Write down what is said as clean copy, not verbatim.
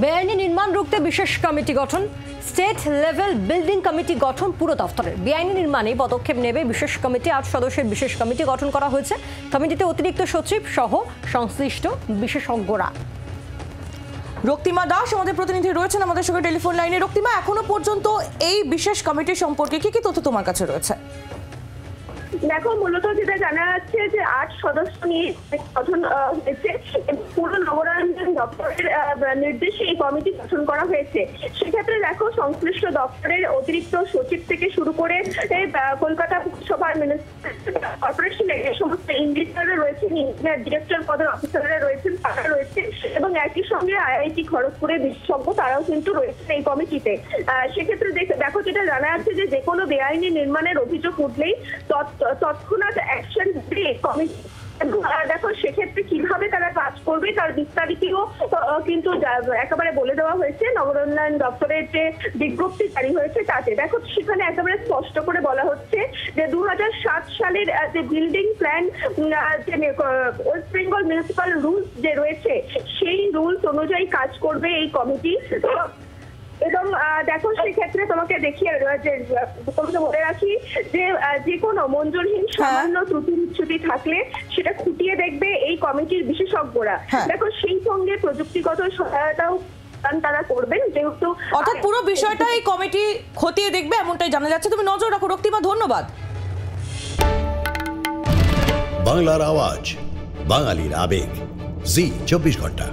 বেআইনি নির্মাণ রুখতে বিশেষ কমিটি গঠন, স্টেট লেভেল বিল্ডিং কমিটি গঠন পুরো দফতরের। বেআইনি নির্মাণে পদক্ষেপ নেবে বিশেষ কমিটি। 8 সদস্যের বিশেষ কমিটি গঠন করা হয়েছে। কমিটিতে অতিরিক্ত সচিব সহ সংশ্লিষ্ট বিশেষজ্ঞরা। রক্তিমা দাস আমাদের প্রতিনিধি রয়েছেন আমাদের সঙ্গে টেলিফোন লাইনে। রক্তিমা, এখনো পর্যন্ত এই বিশেষ কমিটি সম্পর্কে কি কি তথ্য তোমার কাছে রয়েছে? দেখো, মূলত যেটা জানা যাচ্ছে যে 8 সদস্য নিয়ে গঠন হয়েছে। পুরো নগরায়ণ দপ্তরের নির্দেশে এই কমিটি গঠন করা হয়েছে। সেক্ষেত্রে দেখো, সংশ্লিষ্ট দপ্তরের অতিরিক্ত সচিব থেকে শুরু করে কলকাতা পুরসভার কর্পোরেশনের এই সমস্ত ইঞ্জিনিয়াররা রয়েছেন, ইঞ্জিনিয়ার ডিরেক্টর পদের অফিসাররা রয়েছেন, তারা রয়েছে এবং একই সঙ্গে আইআইটি খড়গপুরের বিশেষজ্ঞ তারাও কিন্তু রয়েছেন এই কমিটিতে। সেক্ষেত্রে দেখো, যেটা জানা যাচ্ছে যে কোনো বেআইনি নির্মাণের অভিযোগ উঠলেই তৎক্ষণাৎ অ্যাকশন নিবে কমিটি। দেখো, সেক্ষেত্রে কিভাবে তারা কাজ করবে তার বিস্তারিতও কিন্তু একেবারে বলে দেওয়া হয়েছে নগরোন্নয়ন দপ্তরের যে বিজ্ঞপ্তি জারি হয়েছে তাতে। দেখো, সেখানে একেবারে স্পষ্ট করে বলা হচ্ছে যে 2007 সালের যে বিল্ডিং প্ল্যান, যে ওয়েস্ট বেঙ্গল মিউনিসিপাল রুলস যে রয়েছে সেই রুলস অনুযায়ী কাজ করবে এই কমিটি। এবং দেখো, সেক্ষেত্রে তোমাকে বলে রাখি যে কোনো মঞ্জুরহীন সামান্য ত্রুটি বিচ্যুতি থাকলে সেটা খুঁটিয়ে দেখবে এই কমিটির বিশেষজ্ঞরা। দেখো, সেই সঙ্গে প্রযুক্তিগত সহায়তাও তারা করবেন, যেহেতু অর্থাৎ পুরো বিষয়টা এই কমিটি খতিয়ে দেখবে এমনটাই জানা যাচ্ছে। তুমি নজর রাখো রক্তিমা, ধন্যবাদ। বাংলার আওয়াজ, বাঙালির আবেগ, জি 24 ঘন্টা।